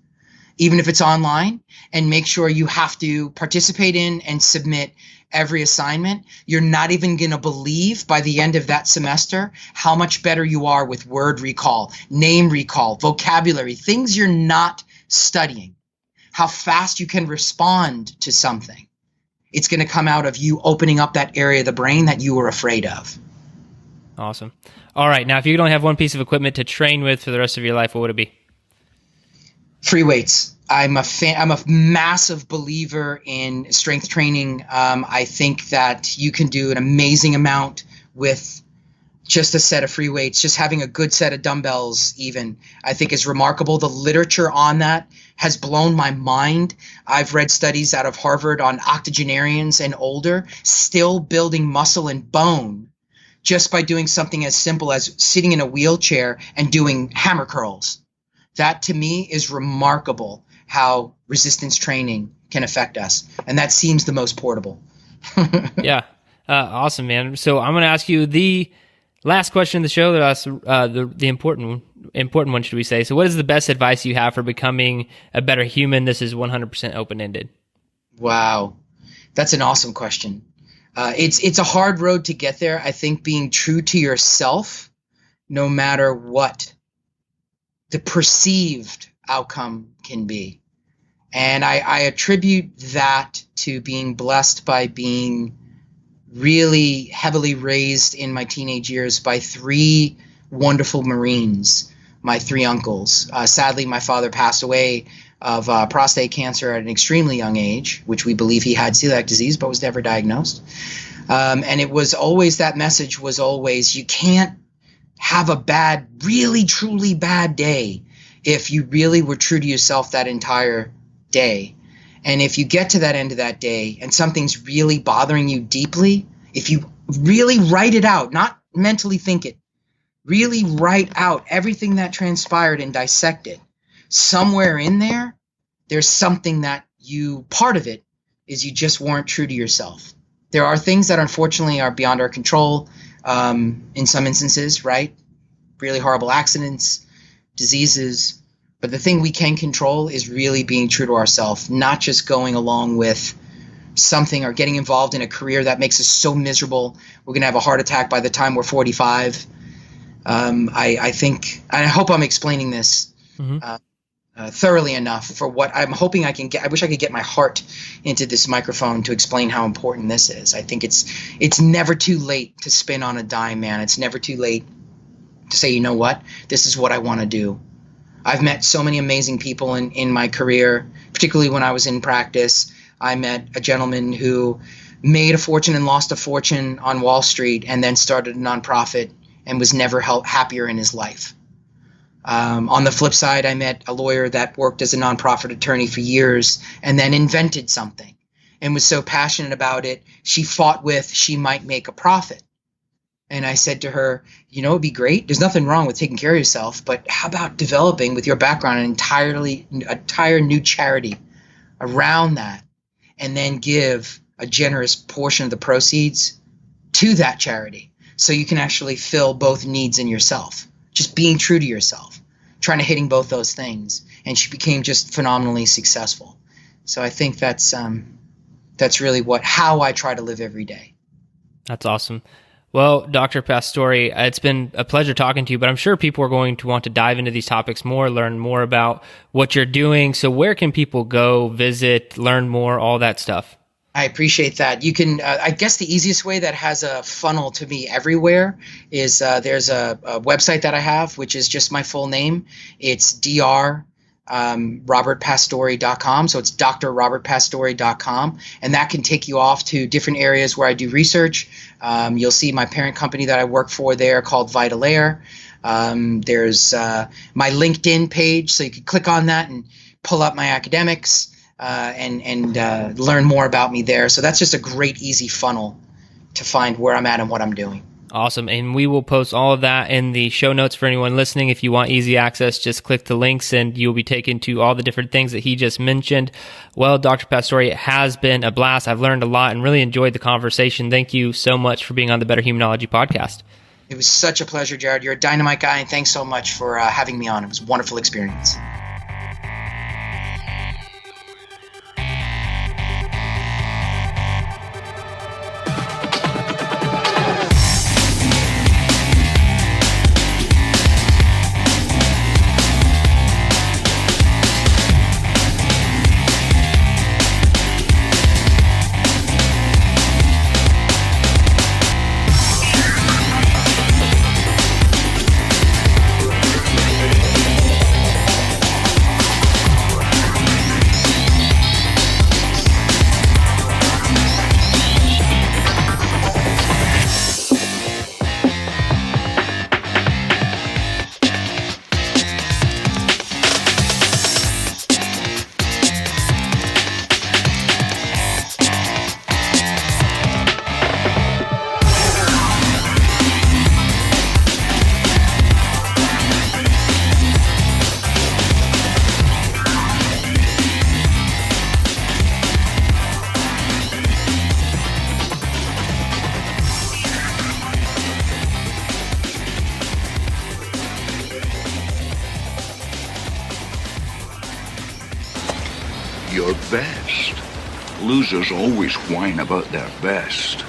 even if it's online, and make sure you have to participate in and submit every assignment. You're not even going to believe by the end of that semester how much better you are with word recall, name recall, vocabulary, things you're not studying, how fast you can respond to something. It's going to come out of you opening up that area of the brain that you were afraid of. Awesome. All right. Now, if you could only have one piece of equipment to train with for the rest of your life, what would it be? Free weights. I'm a massive believer in strength training. I think that you can do an amazing amount with just a set of free weights. Just having a good set of dumbbells even, I think, is remarkable. The literature on that has blown my mind. I've read studies out of Harvard on octogenarians and older still building muscle and bone just by doing something as simple as sitting in a wheelchair and doing hammer curls. That to me is remarkable how resistance training can affect us. And that seems the most portable. Yeah. Awesome, man. So I'm going to ask you the last question of the show, the important one, should we say. So what is the best advice you have for becoming a better human? This is 100% open-ended. Wow. That's an awesome question. It's a hard road to get there. I think being true to yourself, no matter what the perceived outcome can be. And I attribute that to being blessed by being really heavily raised in my teenage years by three wonderful Marines, my three uncles. Sadly, my father passed away of prostate cancer at an extremely young age, which we believe he had celiac disease, but was never diagnosed. And it was always, that message was always, you can't have a bad, really, truly bad day if you really were true to yourself that entire day. And if you get to that end of that day and something's really bothering you deeply, if you really write it out, not mentally think it, really write out everything that transpired and dissect it, somewhere in there, there's something that part of it is you just weren't true to yourself. There are things that unfortunately are beyond our control in some instances, right? Really horrible accidents, diseases. But the thing we can control is really being true to ourselves, not just going along with something or getting involved in a career that makes us so miserable we're going to have a heart attack by the time we're 45. I think, and I hope I'm explaining this thoroughly enough for what I'm hoping I can get. I wish I could get my heart into this microphone to explain how important this is. I think it's never too late to spin on a dime, man. It's never too late to say, you know what, this is what I want to do. I've met so many amazing people in my career, particularly when I was in practice. I met a gentleman who made a fortune and lost a fortune on Wall Street and then started a nonprofit and was never happier in his life. On the flip side, I met a lawyer that worked as a nonprofit attorney for years and then invented something and was so passionate about it, she might make a profit. And I said to her, it'd be great. There's nothing wrong with taking care of yourself, but how about developing with your background an entire new charity around that, and then give a generous portion of the proceeds to that charity so you can actually fill both needs in yourself. Just being true to yourself, trying to hitting both those things. And she became just phenomenally successful. So I think that's really how I try to live every day. That's awesome. Well, Dr. Pastore, it's been a pleasure talking to you, but I'm sure people are going to want to dive into these topics more, learn more about what you're doing. So where can people go, visit, learn more, all that stuff? I appreciate that. You can, I guess the easiest way that has a funnel to me everywhere is there's a website that I have, which is just my full name. It's robertpastore.com. So it's drrobertpastore.com. And that can take you off to different areas where I do research. You'll see my parent company that I work for there called Vital Air. There's my LinkedIn page. So you can click on that and pull up my academics. And learn more about me there. So that's just a great, easy funnel to find where I'm at and what I'm doing. Awesome. And we will post all of that in the show notes for anyone listening. If you want easy access, just click the links and you'll be taken to all the different things that he just mentioned. Well, Dr. Pastore, it has been a blast. I've learned a lot and really enjoyed the conversation. Thank you so much for being on the Better Humanology podcast. It was such a pleasure, Jared. You're a dynamite guy, and thanks so much for having me on. It was a wonderful experience. Your best. Losers always whine about their best.